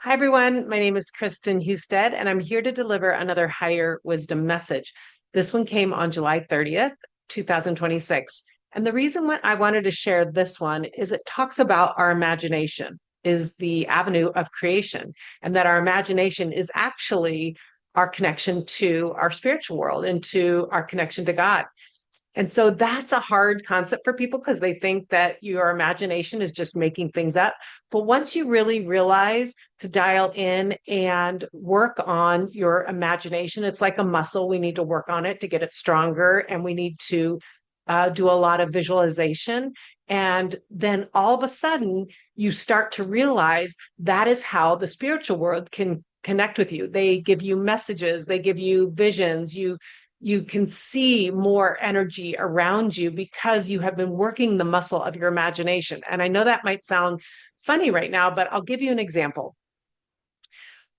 Hi, everyone. My name is Kristen Husted, and I'm here to deliver another higher wisdom message. This one came on July 30th, 2026. And the reason why I wanted to share this one is it talks about our imagination is the avenue of creation, and that our imagination is actually our connection to our spiritual world and to our connection to God. And so that's a hard concept for people because they think that your imagination is just making things up. But once you really realize to dial in and work on your imagination, it's like a muscle. We need to work on it to get it stronger, and we need to do a lot of visualization. And then all of a sudden, you start to realize that is how the spiritual world can connect with you. They give you messages, they give you visions, you can see more energy around you because you have been working the muscle of your imagination. And I know that might sound funny right now, but I'll give you an example.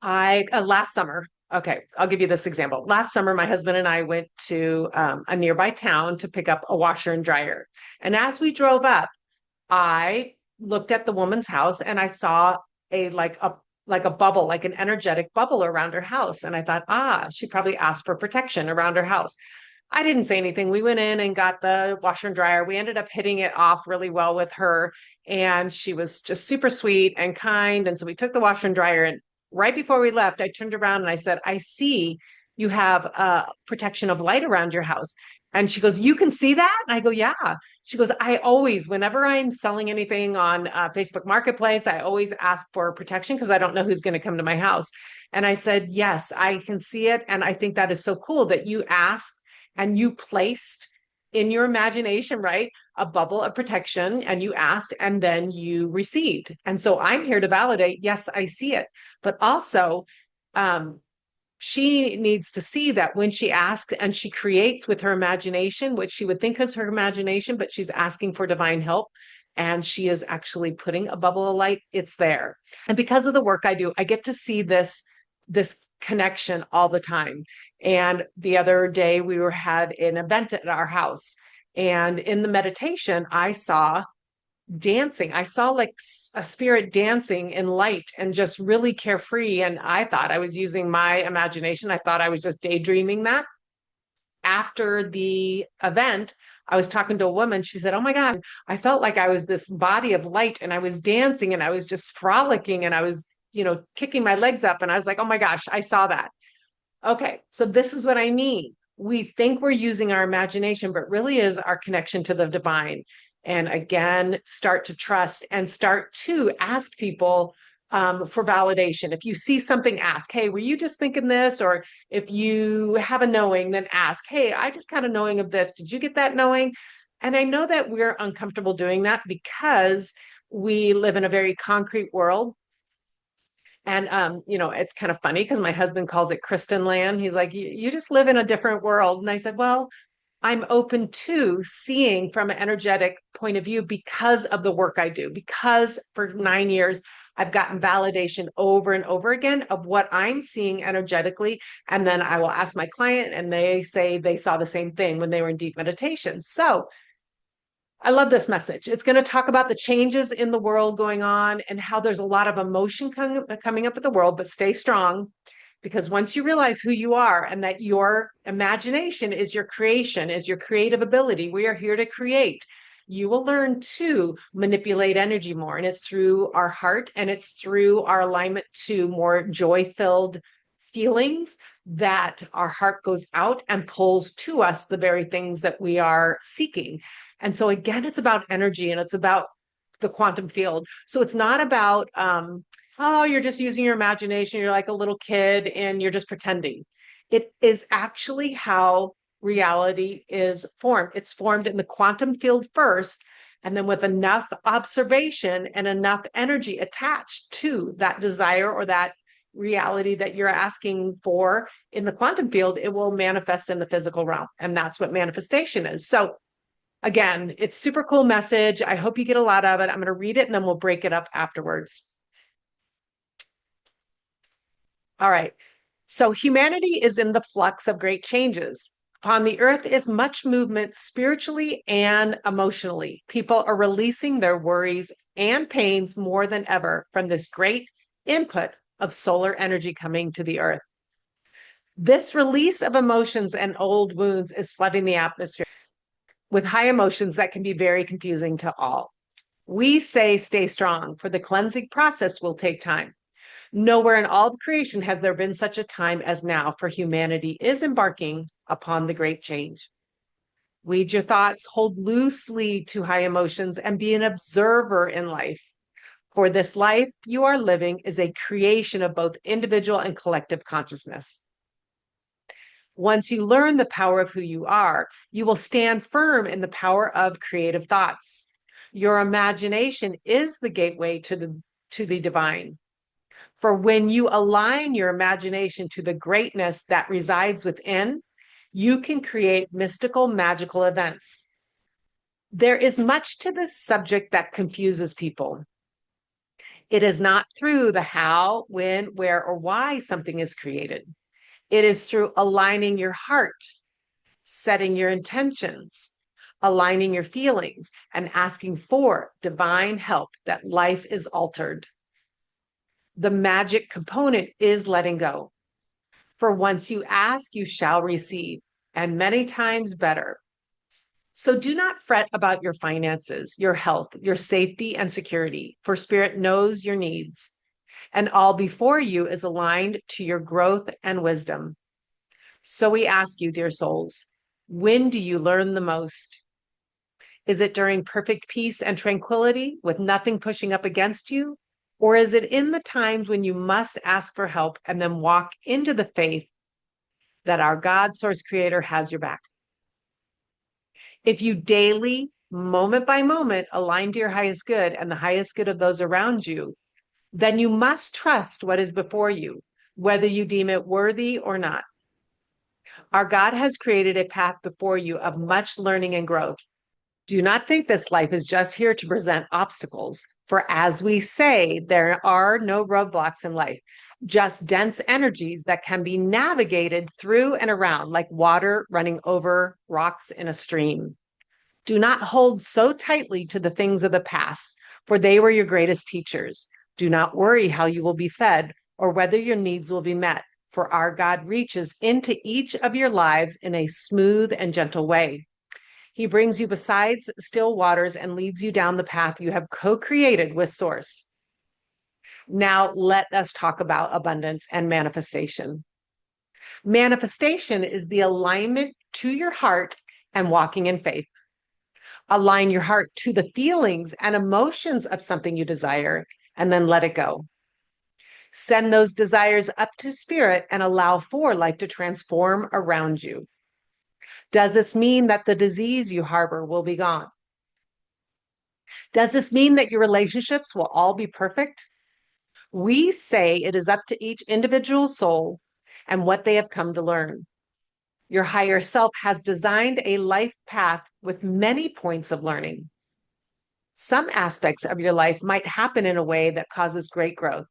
I last summer, okay, I'll give you this example. Last summer, my husband and I went to a nearby town to pick up a washer and dryer. And as we drove up, I looked at the woman's house and I saw a like a bubble, like an energetic bubble around her house. And I thought, she probably asked for protection around her house. I didn't say anything. We went in and got the washer and dryer. We ended up hitting it off really well with her. And she was just super sweet and kind. And so we took the washer and dryer. And right before we left, I turned around and I said, I see you have protection of light around your house. And she goes, you can see that? And I go, yeah. She goes, I always, whenever I'm selling anything on Facebook Marketplace, I always ask for protection because I don't know who's going to come to my house. And I said, yes, I can see it. And I think that is so cool that you asked and you placed in your imagination, right, a bubble of protection, and you asked and then you received. And so I'm here to validate, yes, I see it. But also, um, she needs to see that when she asks and she creates with her imagination, what she would think is her imagination, but she's asking for divine help. And she is actually putting a bubble of light, it's there. And because of the work I do, I get to see this connection all the time. And the other day we had an event at our house. And in the meditation, I saw dancing. I saw like a spirit dancing in light and just really carefree. And I thought I was using my imagination. I thought I was just daydreaming that. After the event, I was talking to a woman. She said, oh my God, I felt like I was this body of light and I was dancing and I was just frolicking and I was, kicking my legs up. And I was like, oh my gosh, I saw that. Okay, so this is what I mean. We think we're using our imagination, but really is our connection to the divine. And again, start to trust and start to ask people for validation. If you see something, ask, hey, were you just thinking this? Or if you have a knowing, then ask, hey, I just got a knowing of this. Did you get that knowing? And I know that we're uncomfortable doing that because we live in a very concrete world. And it's kind of funny because my husband calls it Kristen land. He's like, you just live in a different world. And I said, well, I'm open to seeing from an energetic point of view because of the work I do, because for 9 years, I've gotten validation over and over again of what I'm seeing energetically. And then I will ask my client, and they say they saw the same thing when they were in deep meditation. So I love this message. It's going to talk about the changes in the world going on and how there's a lot of emotion coming up in the world, but stay strong because once you realize who you are and that your imagination is your creation, is your creative ability, we are here to create. You will learn to manipulate energy more. And it's through our heart and it's through our alignment to more joy filled feelings that our heart goes out and pulls to us the very things that we are seeking. And so again, it's about energy and it's about the quantum field. So it's not about, oh, you're just using your imagination. You're like a little kid and you're just pretending. It is actually how reality is formed. It's formed in the quantum field first. And then with enough observation and enough energy attached to that desire or that reality that you're asking for in the quantum field, it will manifest in the physical realm. And that's what manifestation is. So again, it's super cool message. I hope you get a lot of it. I'm going to read it and then we'll break it up afterwards. All right. So humanity is in the flux of great changes. Upon the earth is much movement spiritually and emotionally. People are releasing their worries and pains more than ever from this great input of solar energy coming to the earth. This release of emotions and old wounds is flooding the atmosphere with high emotions that can be very confusing to all. We say stay strong, for the cleansing process will take time. Nowhere in all of creation has there been such a time as now, for humanity is embarking upon the great change. Weed your thoughts, hold loosely to high emotions, and be an observer in life. For this life you are living is a creation of both individual and collective consciousness. Once you learn the power of who you are, you will stand firm in the power of creative thoughts. Your imagination is the gateway to the divine. For when you align your imagination to the greatness that resides within, you can create mystical, magical events. There is much to this subject that confuses people. It is not through the how, when, where, or why something is created. It is through aligning your heart, setting your intentions, aligning your feelings, and asking for divine help that life is altered. The magic component is letting go. For once you ask, you shall receive, and many times better. So do not fret about your finances, your health, your safety, and security, for Spirit knows your needs, and all before you is aligned to your growth and wisdom. So we ask you, dear souls, when do you learn the most? Is it during perfect peace and tranquility with nothing pushing up against you? Or is it in the times when you must ask for help and then walk into the faith that our God, Source Creator, has your back? If you daily, moment by moment, align to your highest good and the highest good of those around you, then you must trust what is before you, whether you deem it worthy or not. Our God has created a path before you of much learning and growth. Do not think this life is just here to present obstacles, for as we say, there are no roadblocks in life, just dense energies that can be navigated through and around like water running over rocks in a stream. Do not hold so tightly to the things of the past, for they were your greatest teachers. Do not worry how you will be fed or whether your needs will be met, for our God reaches into each of your lives in a smooth and gentle way. He brings you beside still waters and leads you down the path you have co-created with Source. Now let us talk about abundance and manifestation. Manifestation is the alignment to your heart and walking in faith. Align your heart to the feelings and emotions of something you desire, and then let it go. Send those desires up to Spirit and allow for life to transform around you. Does this mean that the disease you harbor will be gone? Does this mean that your relationships will all be perfect? We say it is up to each individual soul and what they have come to learn. Your higher self has designed a life path with many points of learning. Some aspects of your life might happen in a way that causes great growth,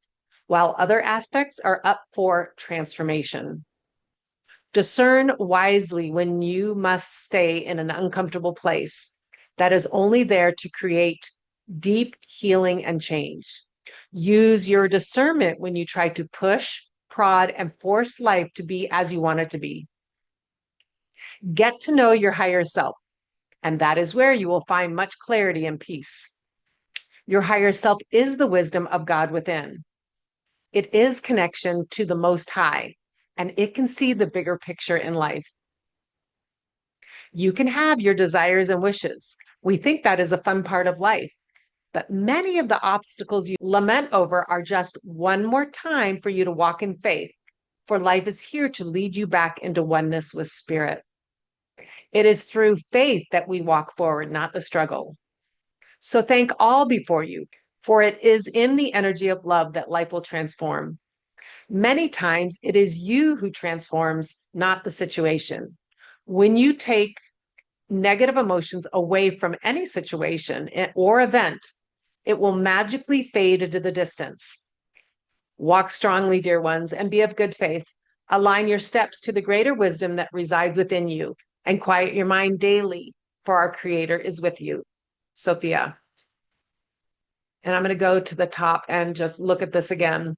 while other aspects are up for transformation. Discern wisely when you must stay in an uncomfortable place that is only there to create deep healing and change. Use your discernment when you try to push, prod, and force life to be as you want it to be. Get to know your higher self, and that is where you will find much clarity and peace. Your higher self is the wisdom of God within. It is connection to the Most High, and it can see the bigger picture in life. You can have your desires and wishes. We think that is a fun part of life, but many of the obstacles you lament over are just one more time for you to walk in faith, for life is here to lead you back into oneness with Spirit. It is through faith that we walk forward, not the struggle. So thank all before you, for it is in the energy of love that life will transform. Many times it is you who transforms, not the situation. When you take negative emotions away from any situation or event, it will magically fade into the distance. Walk strongly, dear ones, and be of good faith. Align your steps to the greater wisdom that resides within you, and quiet your mind daily, for our Creator is with you. Sophia. And I'm going to go to the top and just look at this again.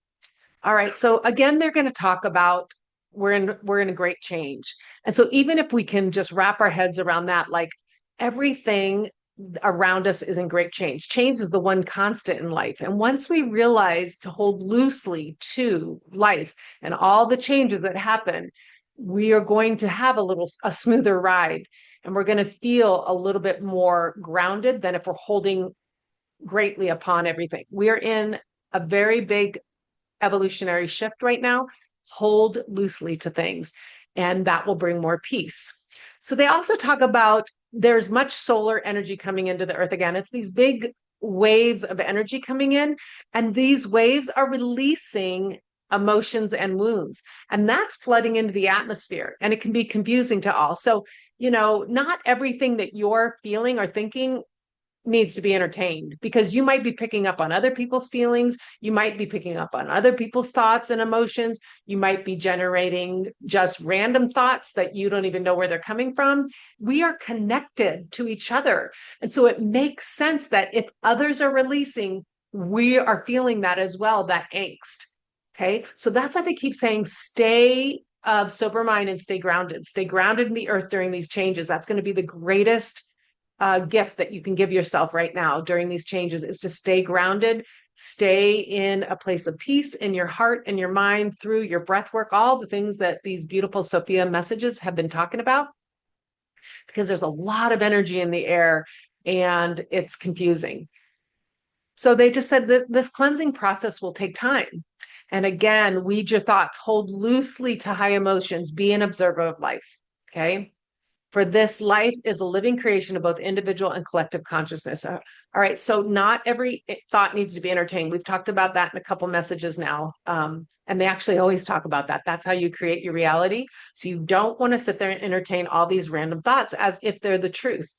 All right. So again, they're going to talk about we're in a great change. And so even if we can just wrap our heads around that, like everything around us is in great change. Change is the one constant in life. And once we realize to hold loosely to life and all the changes that happen, we are going to have a smoother ride. And we're going to feel a little bit more grounded than if we're holding greatly upon everything. We are in a very big evolutionary shift right now. Hold loosely to things, and that will bring more peace. So they also talk about there's much solar energy coming into the earth again. It's these big waves of energy coming in, and these waves are releasing emotions and wounds, and that's flooding into the atmosphere, and it can be confusing to all. So, not everything that you're feeling or thinking needs to be entertained, because you might be picking up on other people's feelings. You might be picking up on other people's thoughts and emotions. You might be generating just random thoughts that you don't even know where they're coming from. We are connected to each other. And so it makes sense that if others are releasing, we are feeling that as well, that angst. Okay. So that's why they keep saying stay of sober mind and stay grounded. Stay grounded in the earth during these changes. That's going to be the greatest gift that you can give yourself right now during these changes, is to stay grounded, stay in a place of peace in your heart and your mind through your breath work, all the things that these beautiful Sophia messages have been talking about, because there's a lot of energy in the air and it's confusing. So they just said that this cleansing process will take time. And again, weed your thoughts, hold loosely to high emotions, be an observer of life. Okay. For this life is a living creation of both individual and collective consciousness. All right. So not every thought needs to be entertained. We've talked about that in a couple messages now. And they actually always talk about that. That's how you create your reality. So you don't want to sit there and entertain all these random thoughts as if they're the truth.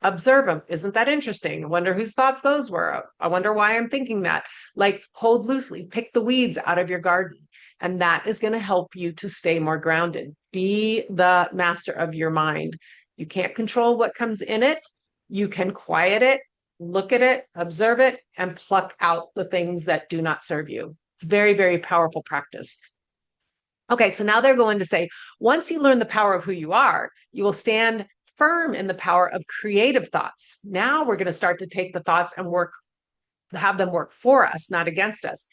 Observe them. Isn't that interesting? I wonder whose thoughts those were. I wonder why I'm thinking that. Like, hold loosely, pick the weeds out of your garden. And that is going to help you to stay more grounded. Be the master of your mind. You can't control what comes in it. You can quiet it, look at it, observe it, and pluck out the things that do not serve you. It's very, very powerful practice. Okay, so now they're going to say, once you learn the power of who you are, you will stand firm in the power of creative thoughts. Now we're going to start to take the thoughts and have them work for us, not against us.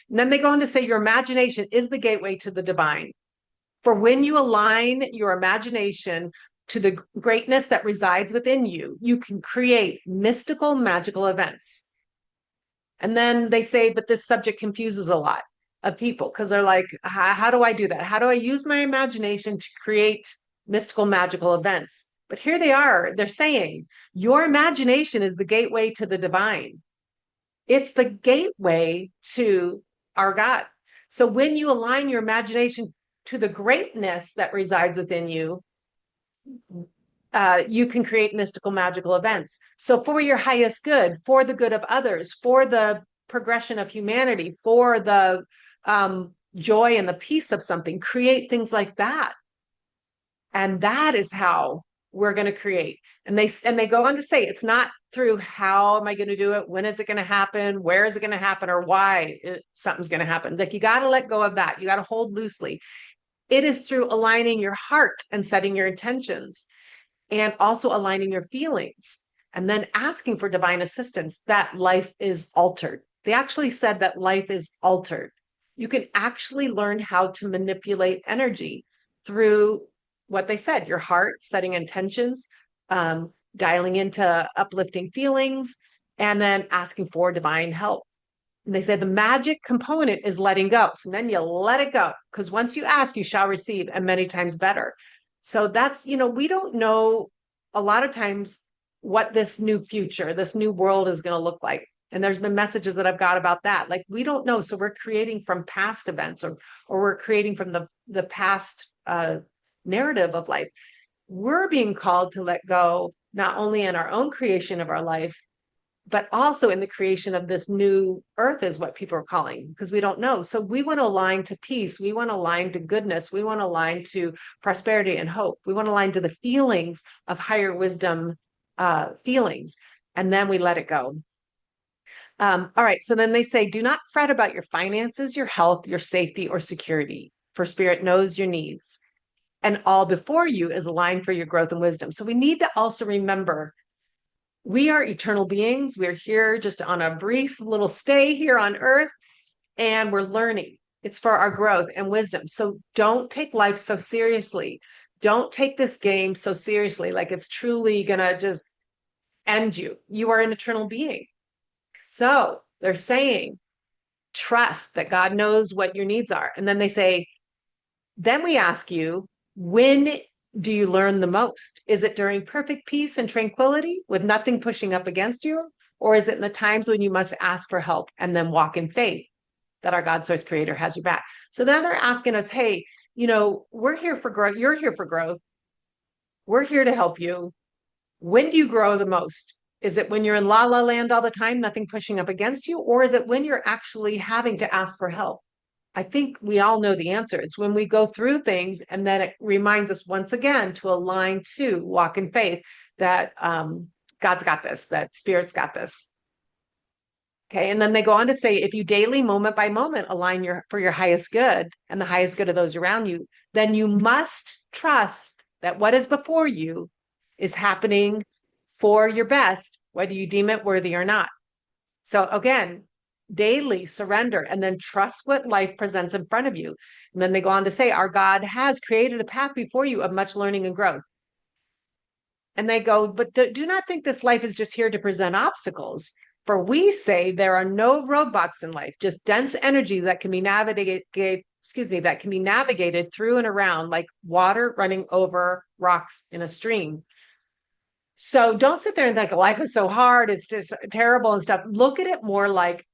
And then they go on to say, your imagination is the gateway to the divine. For when you align your imagination to the greatness that resides within you, you can create mystical, magical events. And then they say, but this subject confuses a lot of people, because they're like, how do I do that? How do I use my imagination to create mystical, magical events? But here they are. They're saying your imagination is the gateway to the divine. It's the gateway to our God. So when you align your imagination to the greatness that resides within you, you can create mystical, magical events. So for your highest good, for the good of others, for the progression of humanity, for the joy and the peace of something, create things like that. And that is how we're going to create. And they go on to say, it's not through how am I going to do it? When is it going to happen? Where is it going to happen? Or why something's going to happen? Like, you got to let go of that. You got to hold loosely. It is through aligning your heart and setting your intentions, and also aligning your feelings, and then asking for divine assistance, that life is altered. They actually said that life is altered. You can actually learn how to manipulate energy through what they said, your heart, setting intentions, dialing into uplifting feelings, and then asking for divine help. And they say the magic component is letting go. So then you let it go, because once you ask, you shall receive, and many times better. So that's, we don't know a lot of times what this new future, this new world is going to look like. And there's been messages that I've got about that. Like, we don't know. So we're creating from past events, or we're creating from the past narrative of life. We're being called to let go, not only in our own creation of our life, but also in the creation of this new earth, is what people are calling, because we don't know. So we want to align to peace. We want to align to goodness. We want to align to prosperity and hope. We want to align to the feelings of higher wisdom feelings. And then we let it go. All right. So then they say, do not fret about your finances, your health, your safety, or security, for spirit knows your needs. And all before you is aligned for your growth and wisdom. So we need to also remember we are eternal beings. We're here just on a brief little stay here on earth, and we're learning. It's for our growth and wisdom. So don't take life so seriously. Don't take this game so seriously, like it's truly going to just end you. You are an eternal being. So they're saying, trust that God knows what your needs are. And then they say, then we ask you, when do you learn the most? Is it during perfect peace and tranquility with nothing pushing up against you? Or is it in the times when you must ask for help and then walk in faith that our God source creator has your back? So now they're asking us, hey, we're here for growth. You're here for growth. We're here to help you. When do you grow the most? Is it when you're in la la land all the time, nothing pushing up against you? Or is it when you're actually having to ask for help? I think we all know the answer. It's when we go through things and then it reminds us once again to align to walk in faith that God's got this, that Spirit's got this. Okay. And then they go on to say, if you daily, moment by moment, align for your highest good and the highest good of those around you, then you must trust that what is before you is happening for your best, whether you deem it worthy or not. So again, daily surrender and then trust what life presents in front of you. And then they go on to say, our God has created a path before you of much learning and growth. And they go, but do not think this life is just here to present obstacles. For we say there are no roadblocks in life, just dense energy that can be navigated through and around like water running over rocks in a stream. So don't sit there and think life is so hard, it's just terrible and stuff. Look at it more like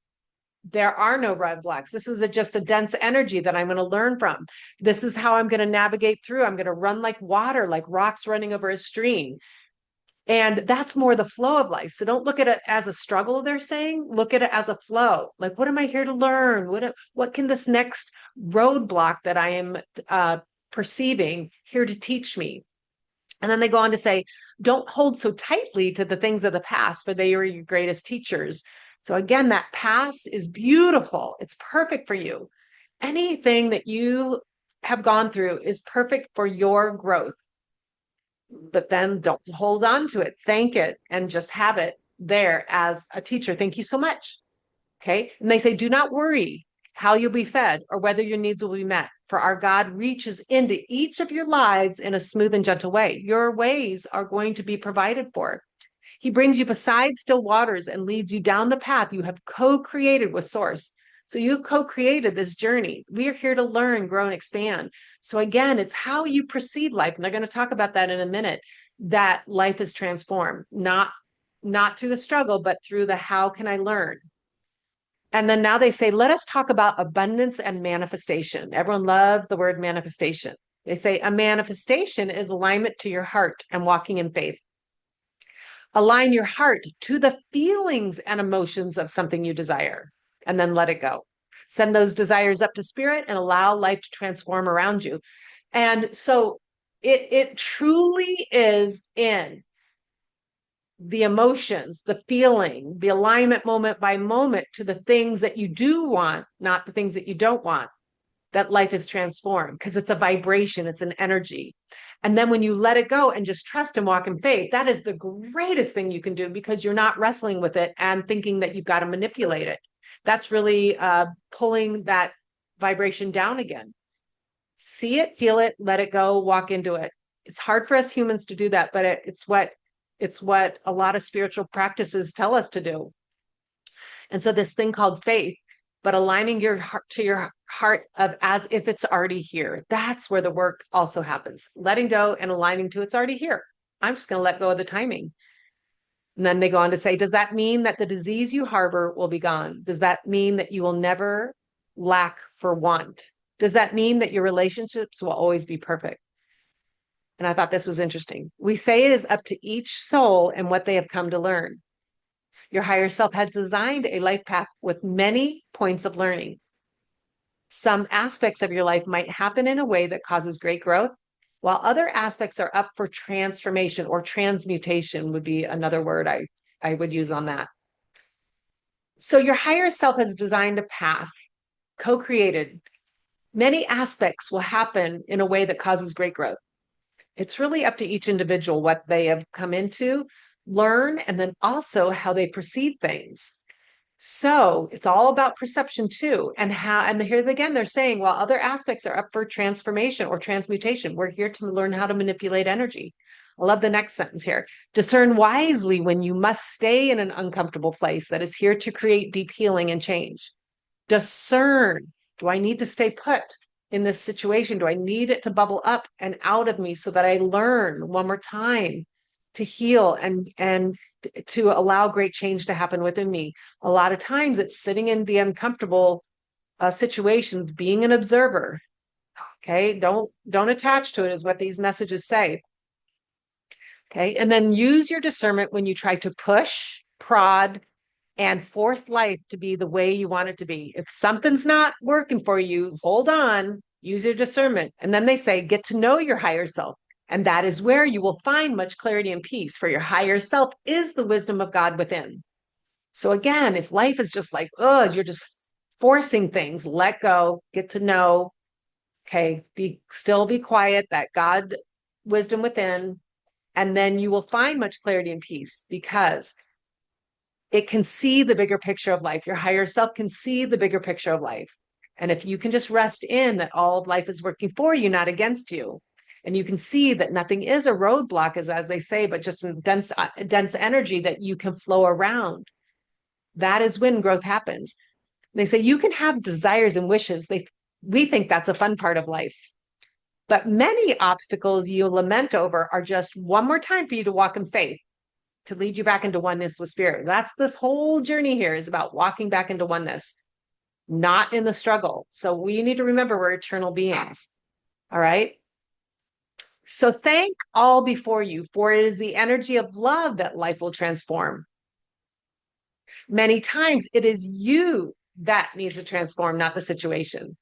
there are no roadblocks. This is just a dense energy that I'm going to learn from. This is how I'm going to navigate through. I'm going to run like water, like rocks running over a stream. And that's more the flow of life. So don't look at it as a struggle, they're saying. Look at it as a flow. Like, what am I here to learn? What can this next roadblock that I am perceiving here to teach me? And then they go on to say, don't hold so tightly to the things of the past, for they are your greatest teachers. So again, that past is beautiful. It's perfect for you. Anything that you have gone through is perfect for your growth. But then don't hold on to it. Thank it and just have it there as a teacher. Thank you so much. Okay. And they say, do not worry how you'll be fed or whether your needs will be met, for our God reaches into each of your lives in a smooth and gentle way. Your ways are going to be provided for. He brings you beside still waters and leads you down the path you have co-created with Source. So you've co-created this journey. We are here to learn, grow, and expand. So again, it's how you perceive life. And they're going to talk about that in a minute, that life is transformed, not through the struggle, but through the how can I learn? And then now they say, let us talk about abundance and manifestation. Everyone loves the word manifestation. They say a manifestation is alignment to your heart and walking in faith. Align your heart to the feelings and emotions of something you desire, and then let it go. Send those desires up to spirit and allow life to transform around you. And so it truly is in the emotions, the feeling, the alignment moment by moment to the things that you do want, not the things that you don't want, that life is transformed, because it's a vibration, it's an energy. And then when you let it go and just trust and walk in faith, that is the greatest thing you can do, because you're not wrestling with it and thinking that you've got to manipulate it. That's really pulling that vibration down again. See it, feel it, let it go, walk into it. It's hard for us humans to do that, but it's what a lot of spiritual practices tell us to do. And so this thing called faith, but aligning your heart to your heart of as if it's already here. That's where the work also happens. Letting go and aligning to it's already here. I'm just going to let go of the timing. And then they go on to say, does that mean that the disease you harbor will be gone? Does that mean that you will never lack for want? Does that mean that your relationships will always be perfect? And I thought this was interesting. We say it is up to each soul and what they have come to learn. Your higher self has designed a life path with many points of learning. Some aspects of your life might happen in a way that causes great growth, while other aspects are up for transformation, or transmutation would be another word I would use on that. So your higher self has designed a path, co-created. Many aspects will happen in a way that causes great growth. It's really up to each individual what they have come into, learn, and then also how they perceive things. So it's all about perception too. And here again, they're saying, well, other aspects are up for transformation or transmutation. We're here to learn how to manipulate energy. I love the next sentence here. Discern wisely when you must stay in an uncomfortable place that is here to create deep healing and change. Discern. Do I need to stay put in this situation? Do I need it to bubble up and out of me so that I learn one more time to heal and to allow great change to happen within me? A lot of times it's sitting in the uncomfortable situations, being an observer. Okay, don't attach to it, is what these messages say. Okay, and then use your discernment when you try to push, prod, and force life to be the way you want it to be. If something's not working for you, hold on, use your discernment. And then they say, get to know your higher self. And that is where you will find much clarity and peace, for your higher self is the wisdom of God within. So again, if life is just like, oh, you're just forcing things, let go, get to know, okay, be quiet, that God wisdom within, and then you will find much clarity and peace because it can see the bigger picture of life. Your higher self can see the bigger picture of life. And if you can just rest in that all of life is working for you, not against you, and you can see that nothing is a roadblock, as they say, but just a dense energy that you can flow around, that is when growth happens. They say you can have desires and wishes. We think that's a fun part of life. But many obstacles you lament over are just one more time for you to walk in faith, to lead you back into oneness with spirit. That's this whole journey here, is about walking back into oneness, not in the struggle. So we need to remember we're eternal beings. All right. So thank all before you, for it is the energy of love that life will transform. Many times it is you that needs to transform, not the situation.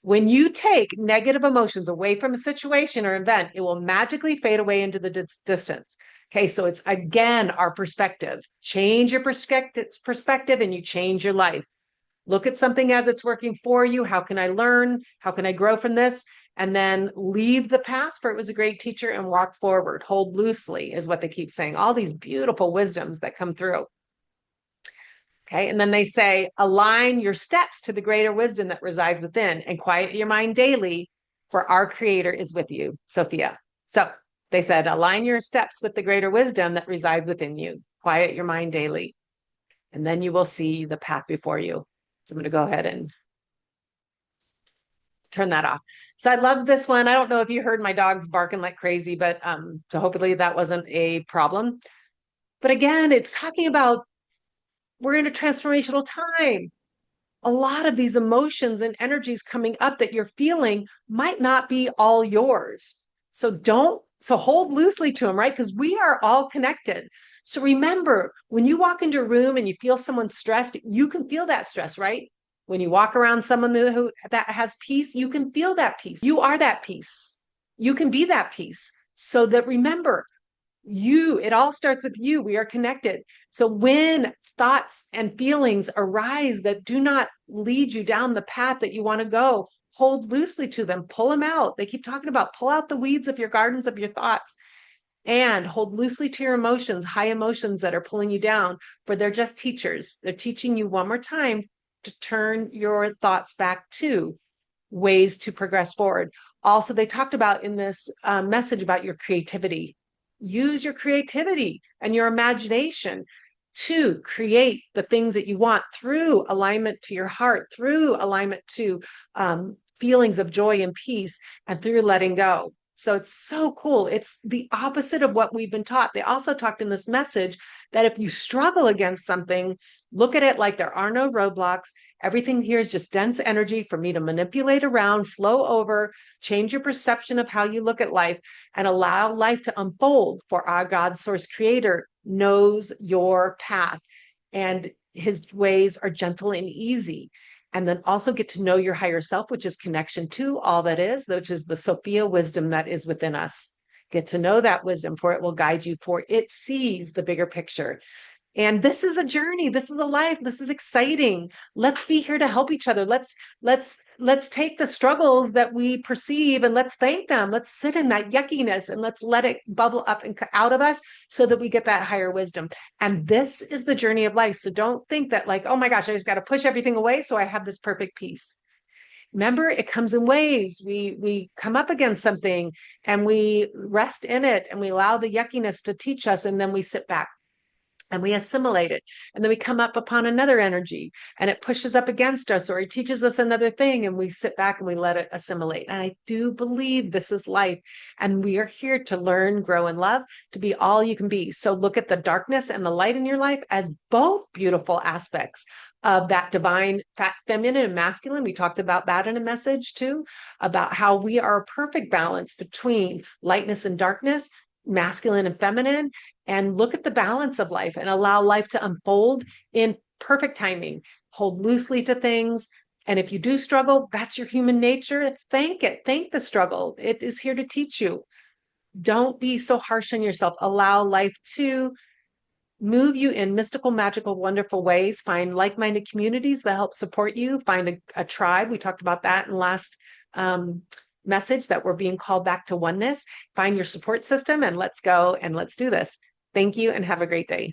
When you take negative emotions away from a situation or event, it will magically fade away into the distance. Okay, so it's again our perspective. Change your perspective and you change your life. Look at something as it's working for you. How can I learn? How can I grow from this? And then leave the past, for it was a great teacher, and walk forward. Hold loosely is what they keep saying. All these beautiful wisdoms that come through. Okay. And then they say, align your steps to the greater wisdom that resides within and quiet your mind daily, for our creator is with you, Sophia. So they said, align your steps with the greater wisdom that resides within you. Quiet your mind daily. And then you will see the path before you. So I'm going to go ahead and turn that off. So I love this one. I don't know if you heard my dogs barking like crazy, but so hopefully that wasn't a problem. But again, it's talking about we're in a transformational time. A lot of these emotions and energies coming up that you're feeling might not be all yours. So hold loosely to them, right? Because we are all connected. So remember, when you walk into a room and you feel someone stressed, you can feel that stress, right? When you walk around someone that has peace, you can feel that peace. You are that peace. You can be that peace. So that remember, it all starts with you. We are connected. So when thoughts and feelings arise that do not lead you down the path that you want to go, hold loosely to them, pull them out. They keep talking about pull out the weeds of your gardens of your thoughts, and hold loosely to your emotions, high emotions that are pulling you down, for they're just teachers. They're teaching you one more time to turn your thoughts back to ways to progress forward. Also, they talked about in this message about your creativity. Use your creativity and your imagination to create the things that you want through alignment to your heart, through alignment to feelings of joy and peace, and through letting go. So it's so cool. It's the opposite of what we've been taught. They also talked in this message that if you struggle against something, look at it like there are no roadblocks. Everything here is just dense energy for me to manipulate around, flow over, change your perception of how you look at life, and allow life to unfold. For our God source creator knows your path, and his ways are gentle and easy. And then also get to know your higher self, which is connection to all that is, which is the Sophia wisdom that is within us. Get to know that wisdom, for it will guide you, for it sees the bigger picture. And this is a journey. This is a life. This is exciting. Let's be here to help each other. Let's take the struggles that we perceive and let's thank them. Let's sit in that yuckiness and let's let it bubble up and out of us so that we get that higher wisdom. And this is the journey of life. So don't think that like, oh my gosh, I just got to push everything away so I have this perfect peace. Remember, it comes in waves. We come up against something and we rest in it and we allow the yuckiness to teach us, and then we sit back and we assimilate it. And then we come up upon another energy and it pushes up against us, or it teaches us another thing, and we sit back and we let it assimilate. And I do believe this is life. And we are here to learn, grow, and love, to be all you can be. So look at the darkness and the light in your life as both beautiful aspects of that divine feminine and masculine. We talked about that in a message too, about how we are a perfect balance between lightness and darkness, masculine and feminine, and look at the balance of life and allow life to unfold in perfect timing. Hold loosely to things. And if you do struggle, that's your human nature. Thank it. Thank the struggle. It is here to teach you. Don't be so harsh on yourself. Allow life to move you in mystical, magical, wonderful ways. Find like-minded communities that help support you. Find a tribe. We talked about that in last message, that we're being called back to oneness. Find your support system and let's go and let's do this. Thank you and have a great day.